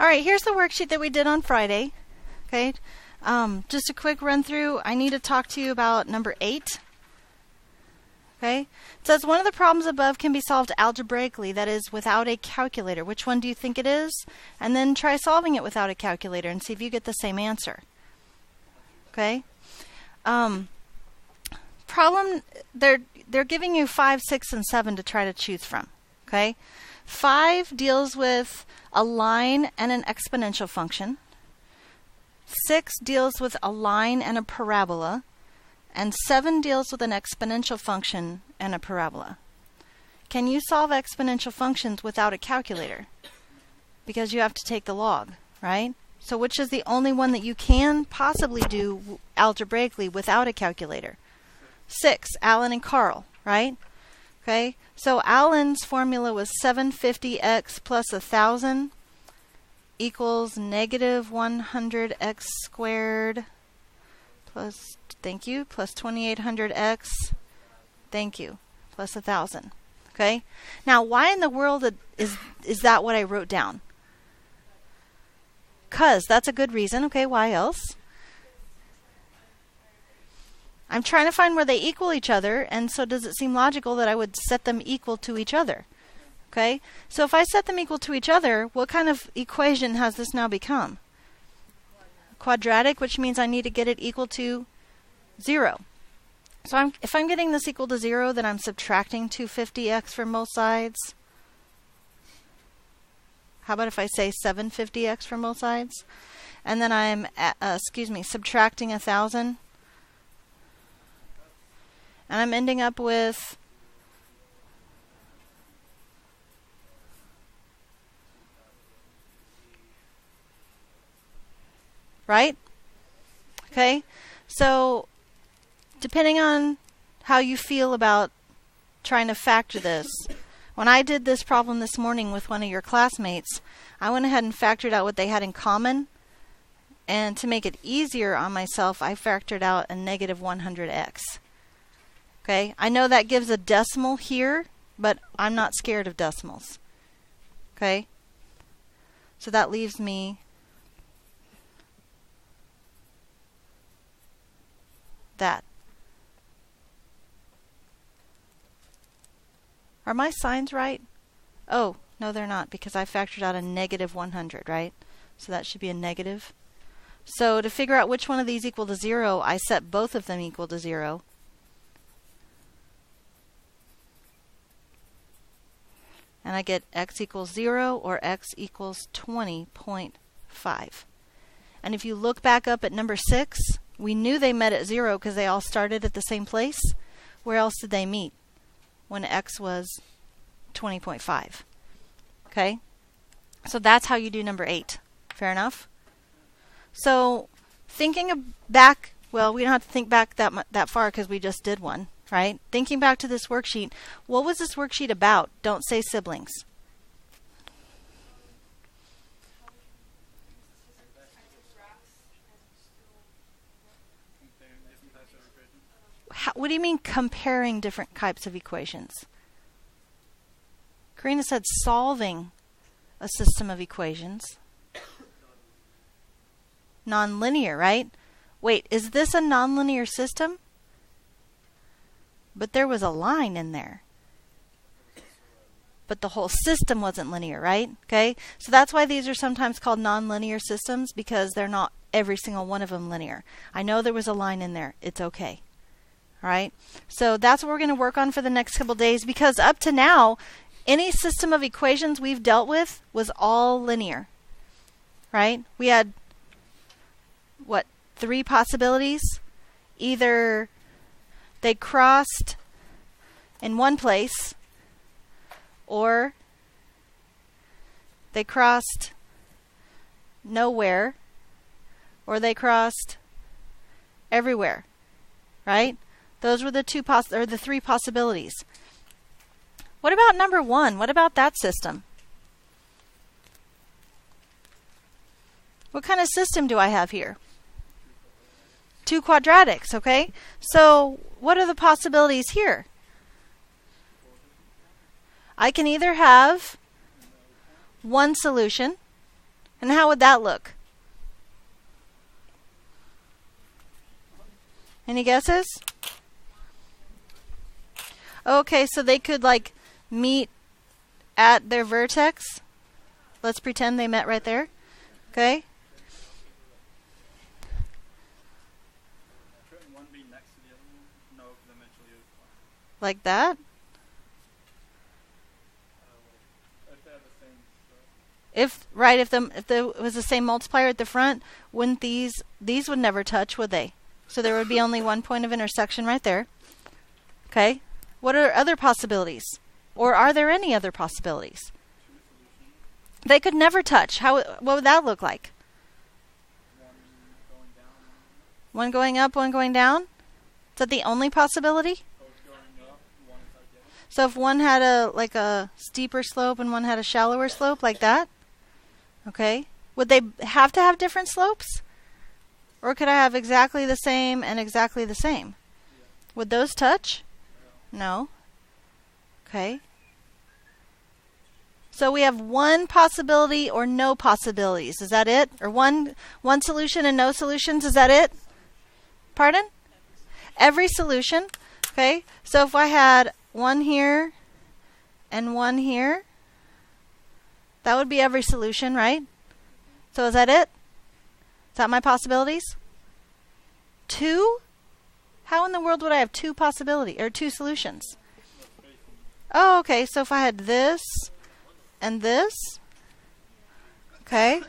All right, here's the worksheet that we did on Friday. Okay, just a quick run through. I need to talk to you about number 8. Okay, it says one of the problems above can be solved algebraically, that is, without a calculator. Which one do you think it is? And then try solving it without a calculator and see if you get the same answer. Okay. Problem, they're giving you 5, 6, and 7 to try to choose from. Okay, 5 deals with a line and an exponential function. 6 deals with a line and a parabola. And 7 deals with an exponential function and a parabola. Can you solve exponential functions without a calculator? Because you have to take the log, right? So which is the only one that you can possibly do algebraically without a calculator? 6, Alan and Carl, right? Okay, so Alan's formula was 750x plus 1,000 equals negative 100x squared plus, thank you, plus 2800x, thank you, plus 1,000. Okay, now why in the world is that what I wrote down? Because that's a good reason. Okay, why else? I'm trying to find where they equal each other, and so does it seem logical that I would set them equal to each other? Okay, so if I set them equal to each other, what kind of equation has this now become? Quadratic, which means I need to get it equal to 0. So if I'm getting this equal to 0, then I'm subtracting 250x from both sides. How about if I say 750x from both sides? And then I'm, subtracting 1,000. And I'm ending up with right? Okay, so depending on how you feel about trying to factor this, when I did this problem this morning with one of your classmates, I went ahead and factored out what they had in common, and to make it easier on myself, I factored out a negative 100x. Okay, I know that gives a decimal here, but I'm not scared of decimals. Okay, so that leaves me that. Are my signs right? Oh, no, they're not, because I factored out a negative 100, right? So that should be a negative. So to figure out which one of these equal to 0, I set both of them equal to 0. And I get x equals 0 or x equals 20.5. And if you look back up at number 6, we knew they met at 0 because they all started at the same place. Where else did they meet when x was 20.5? Okay, so that's how you do number 8. Fair enough? So thinking back, well, we don't have to think back that far because we just did one, right? Thinking back to this worksheet, what was this worksheet about? Don't say siblings. What do you mean comparing different types of equations? Karina said solving a system of equations. Nonlinear, right? Wait, is this a nonlinear system? But there was a line in there. But the whole system wasn't linear, right? Okay, so that's why these are sometimes called nonlinear systems, because they're not every single one of them linear. I know there was a line in there. It's okay. All right, so that's what we're going to work on for the next couple days, because up to now, any system of equations we've dealt with was all linear, right? We had, what, 3 possibilities? Either they crossed in one place, or they crossed nowhere, or they crossed everywhere, right? Those were the 3 possibilities. What about number 1? What about that system? What kind of system do I have here? 2 quadratics, okay? So what are the possibilities here? I can either have one solution, And how would that look? Any guesses? Okay, so they could like meet at their vertex. Let's pretend they met right there. Okay? Couldn't one be next to the other one? No, because eventually it was Like that? if they have the same stuff. If there was the same multiplier at the front, wouldn't these would never touch, would they? So there would be only one point of intersection right there. Okay? What are other possibilities? Or are there any other possibilities? They could never touch. What would that look like? One going down. One going up, one going down? Is that the only possibility? Both going up. One is like the other. So if one had a steeper slope and one had a shallower slope like that? Okay. Would they have to have different slopes? Or could I have exactly the same and exactly the same? Would those touch? No. Okay. So we have one possibility or no possibilities. Is that it? Or one solution and no solutions? Is that it? Pardon? Every solution. Okay. So if I had one here and one here, that would be every solution, right? So is that it? Is that my possibilities? 2? How in the world would I have 2 possibilities or 2 solutions? Oh, okay. So if I had this and this, okay.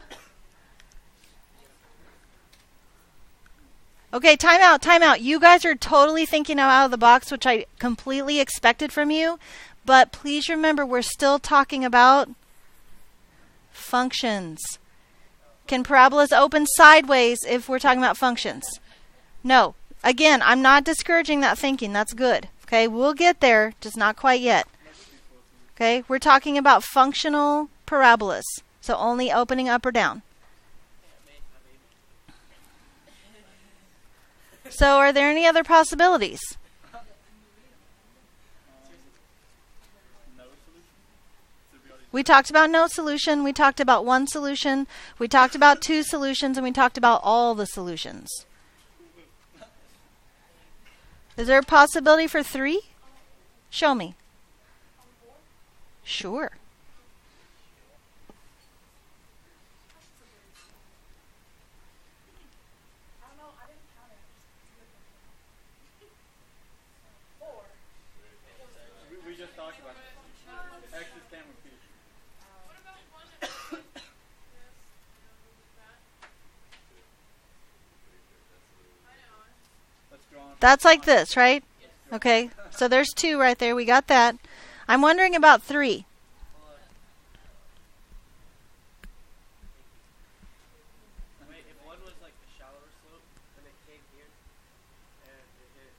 Okay, time out. You guys are totally thinking out of the box, which I completely expected from you. But please remember, we're still talking about functions. Can parabolas open sideways if we're talking about functions? No. Again, I'm not discouraging that thinking. That's good. Okay, we'll get there, just not quite yet. Okay, we're talking about functional parabolas. So only opening up or down. So are there any other possibilities? We talked about no solution. We talked about one solution. We talked about 2 solutions. And we talked about all the solutions. Is there a possibility for 3? Show me. Sure. We just talked about it. X is 10 with P. That's like this, right? Okay. So there's 2 right there. We got that. I'm wondering about 3. Wait, if one was like the shallower slope, then it came here, and it hit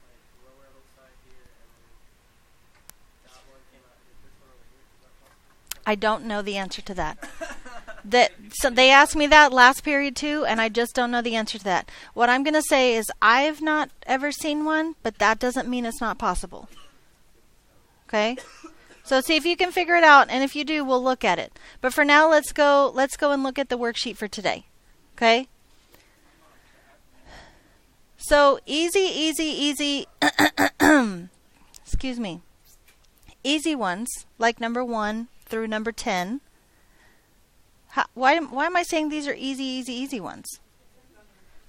like the lower hillside here, and then that one came out, and hit this one over here. Is that possible? I don't know the answer to that. So they asked me that last period too, and I just don't know the answer to that. What I'm going to say is I've not ever seen one, but that doesn't mean it's not possible. Okay? So see if you can figure it out, and if you do, we'll look at it. But for now, let's go and look at the worksheet for today. Okay? So easy excuse me. Easy ones, like number 1 through number 10. Why am I saying these are easy ones?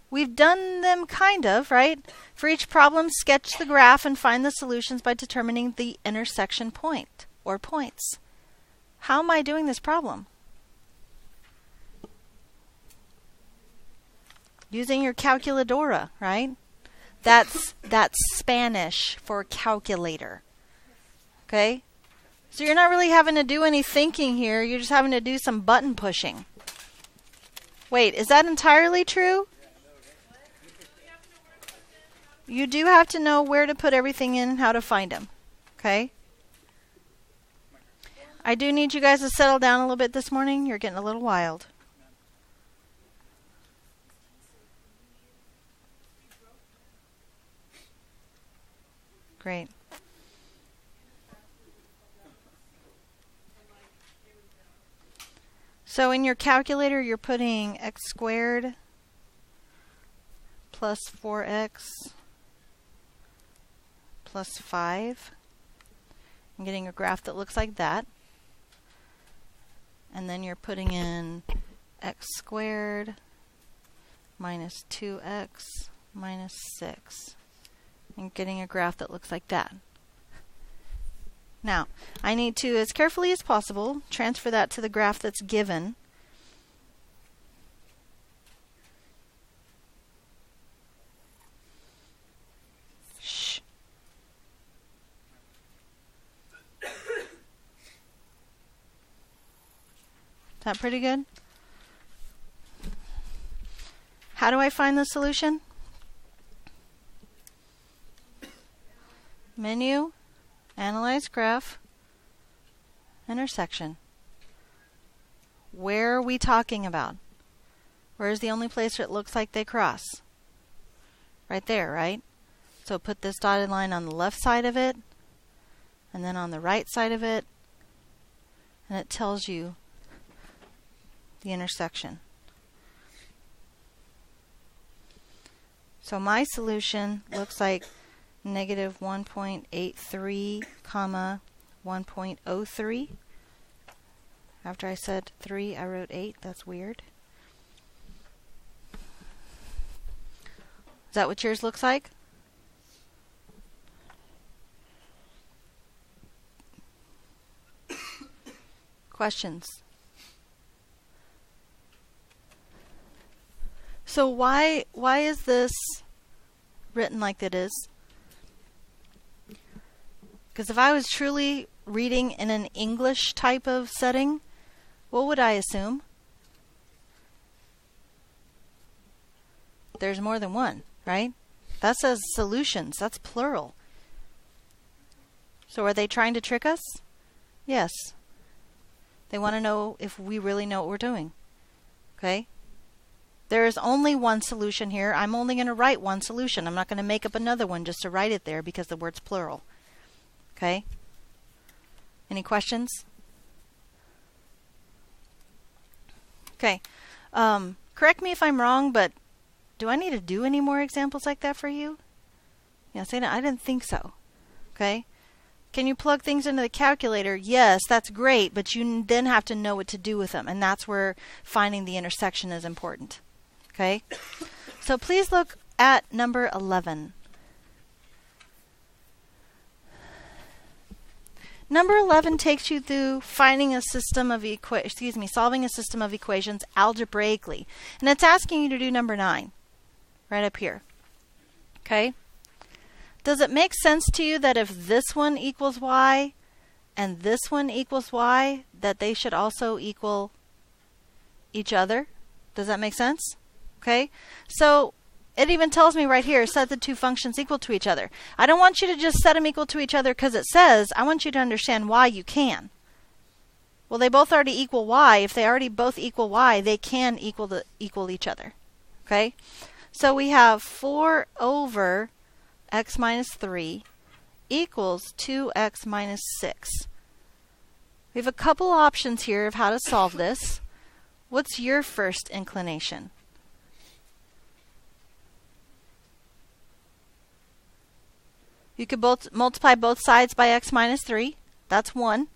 We've done them kind of, right? For each problem, sketch the graph and find the solutions by determining the intersection point or points. How am I doing this problem? Using your calculadora, right? That's Spanish for calculator. Okay? So you're not really having to do any thinking here. You're just having to do some button pushing. Wait, is that entirely true? You do have to know where to put everything in and how to find them. Okay? I do need you guys to settle down a little bit this morning. You're getting a little wild. Great. So in your calculator, you're putting x squared plus 4x plus 5. I'm getting a graph that looks like that. And then you're putting in x squared minus 2x minus 6. And getting a graph that looks like that. Now, I need to, as carefully as possible, transfer that to the graph that's given. Shh. Is that pretty good? How do I find the solution? Menu, Analyze Graph, Intersection. Where are we talking about? Where is the only place where it looks like they cross? Right there, right? So put this dotted line on the left side of it, and then on the right side of it, and it tells you the intersection. So my solution looks like negative 1.83, comma 1.03. After I said 3, I wrote 8. That's weird. Is that what yours looks like? Questions? So why is this written like it is? Because if I was truly reading in an English type of setting, what would I assume? There's more than one, right? That says solutions. That's plural. So are they trying to trick us? Yes. They want to know if we really know what we're doing. Okay? There is only one solution here. I'm only going to write one solution. I'm not going to make up another one just to write it there because the word's plural. Okay? Any questions? Okay. Correct me if I'm wrong, but do I need to do any more examples like that for you? Yes, I didn't think so. Okay? Can you plug things into the calculator? Yes, that's great, but you then have to know what to do with them, and that's where finding the intersection is important. Okay? So please look at number 11. Number 11 takes you through solving a system of equations algebraically. And it's asking you to do number 9, right up here. Okay? Does it make sense to you that if this one equals y and this one equals y, that they should also equal each other? Does that make sense? Okay? So it even tells me right here, set the two functions equal to each other. I don't want you to just set them equal to each other because it says. I want you to understand why you can. Well, they both already equal y. If they already both equal y, they can equal each other. Okay? So we have 4 over x minus 3 equals 2x minus 6. We have a couple options here of how to solve this. What's your first inclination? You could multiply both sides by x minus 3. That's one.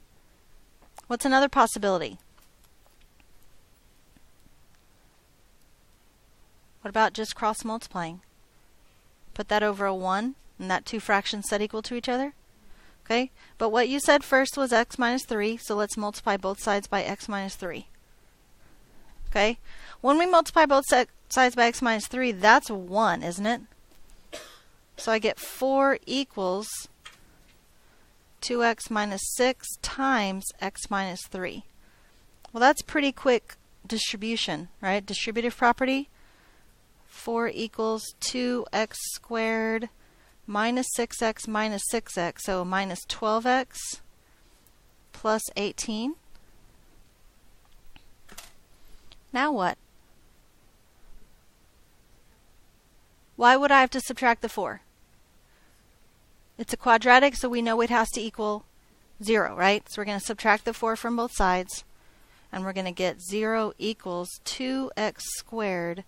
What's another possibility? What about just cross multiplying? Put that over a 1, and that two fractions set equal to each other. Okay? But what you said first was x minus 3, so let's multiply both sides by x minus 3. Okay? When we multiply both sides by x minus 3, that's 1, isn't it? So I get 4 equals 2x minus 6 times x minus 3. Well, that's pretty quick distribution, right? Distributive property. 4 equals 2x squared minus 6x minus 6x. So minus 12x plus 18. Now what? Why would I have to subtract the 4? It's a quadratic, so we know it has to equal 0, right? So we're going to subtract the 4 from both sides. And we're going to get 0 equals 2x squared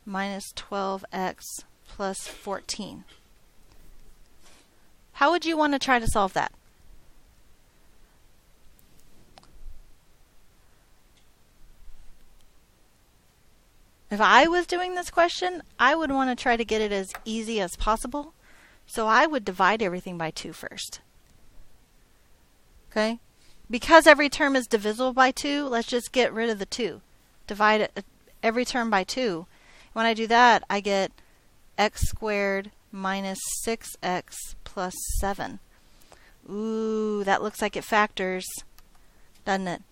minus 12x plus 14. How would you want to try to solve that? If I was doing this question, I would want to try to get it as easy as possible. So I would divide everything by 2 first. Okay? Because every term is divisible by 2, let's just get rid of the 2. Divide every term by 2. When I do that, I get x squared minus 6x plus 7. Ooh, that looks like it factors, doesn't it?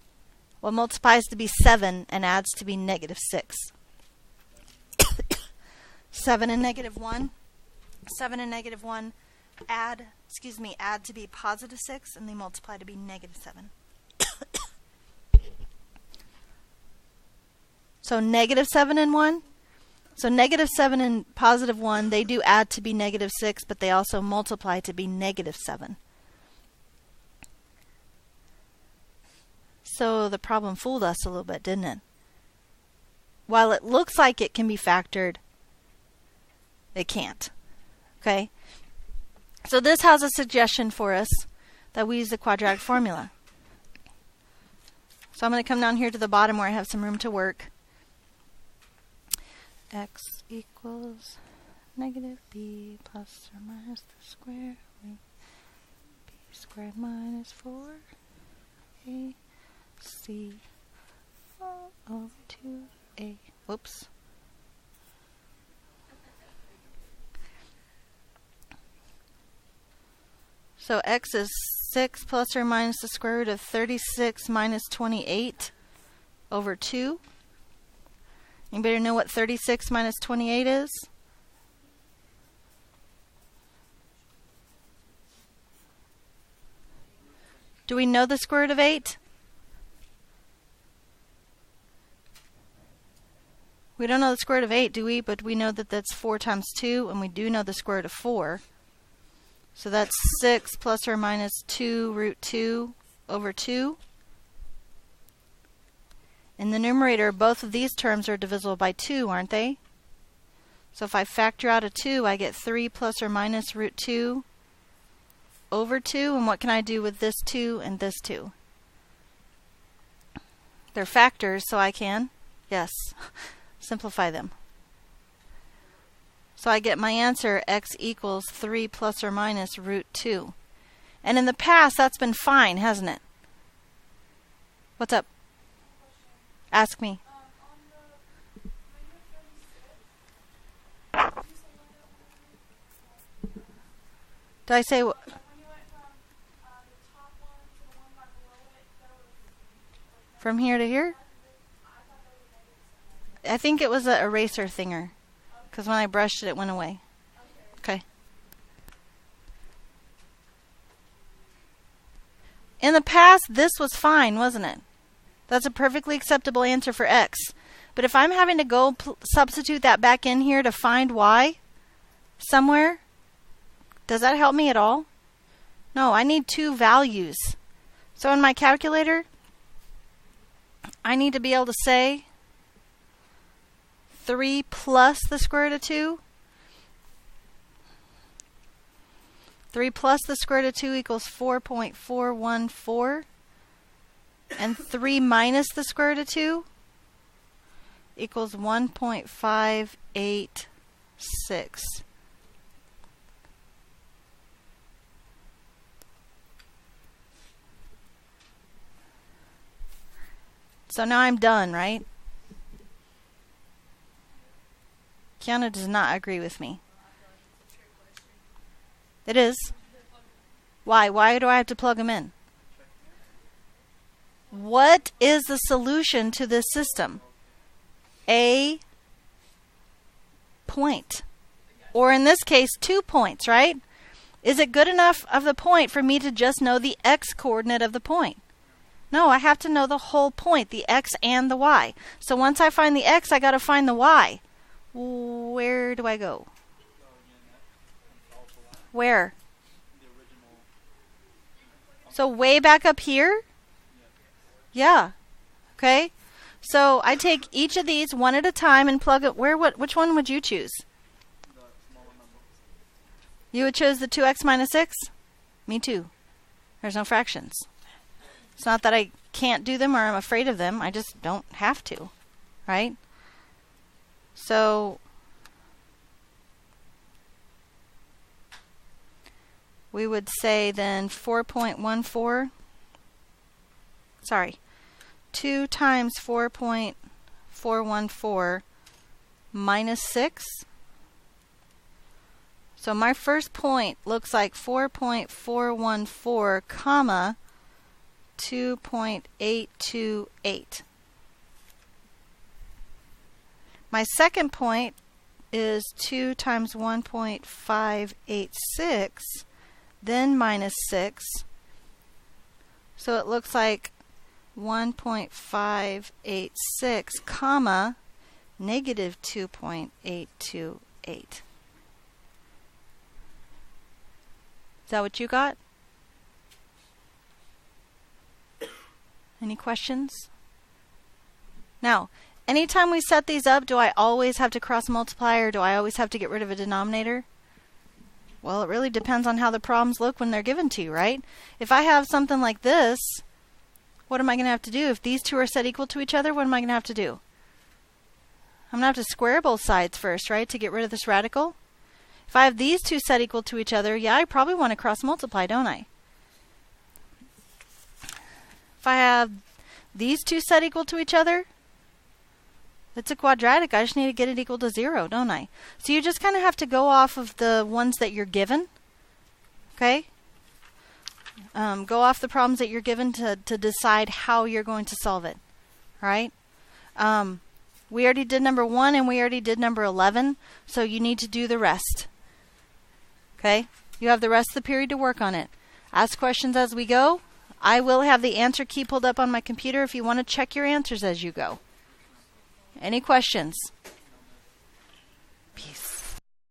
Well, it multiplies to be 7 and adds to be negative 6. 7 and negative 1. 7 and negative 1 add to be positive 6, and they multiply to be negative 7. So negative 7 and 1. So negative 7 and positive 1, they do add to be negative 6, but they also multiply to be negative 7. So the problem fooled us a little bit, didn't it? While it looks like it can be factored, it can't. Okay? So this has a suggestion for us that we use the quadratic formula. So I'm going to come down here to the bottom where I have some room to work. X equals negative b plus or minus the square root b squared minus 4ac all over 2a. Whoops. So x is 6 plus or minus the square root of 36 minus 28 over 2. Anybody know what 36 minus 28 is? Do we know the square root of 8? We don't know the square root of 8, do we? But we know that that's 4 times 2, and we do know the square root of 4. So that's 6 plus or minus 2 root 2 over 2. In the numerator, both of these terms are divisible by 2, aren't they? So if I factor out a 2, I get 3 plus or minus root 2 over 2. And what can I do with this 2 and this 2? They're factors, so I can, yes, simplify them. So I get my answer, x equals 3 plus or minus root 2. And in the past, that's been fine, hasn't it? What's up? Ask me. Did I say what? From here to here? I think it was an eraser thinger. Because when I brushed it, it went away. Okay. In the past, this was fine, wasn't it? That's a perfectly acceptable answer for x. But if I'm having to go substitute that back in here to find y somewhere, does that help me at all? No, I need 2 values. So in my calculator, I need to be able to say 3 plus the square root of 2. 3 plus the square root of 2 equals 4.414. And 3 minus the square root of 2 equals 1.586. So now I'm done, right? Kiana does not agree with me. It is. Why? Why do I have to plug them in? What is the solution to this system? A point. Or in this case, 2 points, right? Is it good enough of the point for me to just know the x coordinate of the point? No, I have to know the whole point, the x and the y. So once I find the x, I got to find the y. Where do I go? Where? So way back up here? Yeah. Okay? So I take each of these one at a time and plug it. Which one would you choose? The smaller number. You would choose the 2x minus 6? Me too. There's no fractions. It's not that I can't do them or I'm afraid of them. I just don't have to. Right? So we would say then 4.14. Sorry. 2 times 4.414 minus 6. So my first point looks like 4.414, comma, 2.828. My second point is 2 times 1.586, then minus 6. So it looks like 1.586, comma, negative 2.828. Is that what you got? Any questions? Now, anytime we set these up, do I always have to cross multiply or do I always have to get rid of a denominator? Well, it really depends on how the problems look when they're given to you, right? If I have something like this, what am I going to have to do? If these two are set equal to each other, what am I going to have to do? I'm going to have to square both sides first, right, to get rid of this radical. If I have these two set equal to each other, yeah, I probably want to cross multiply, don't I? If I have these two set equal to each other, it's a quadratic. I just need to get it equal to 0, don't I? So you just kind of have to go off of the ones that you're given. Okay? Go off the problems that you're given to decide how you're going to solve it. All right? We already did number 1 and we already did number 11, so you need to do the rest. Okay? You have the rest of the period to work on it. Ask questions as we go. I will have the answer key pulled up on my computer if you want to check your answers as you go. Any questions?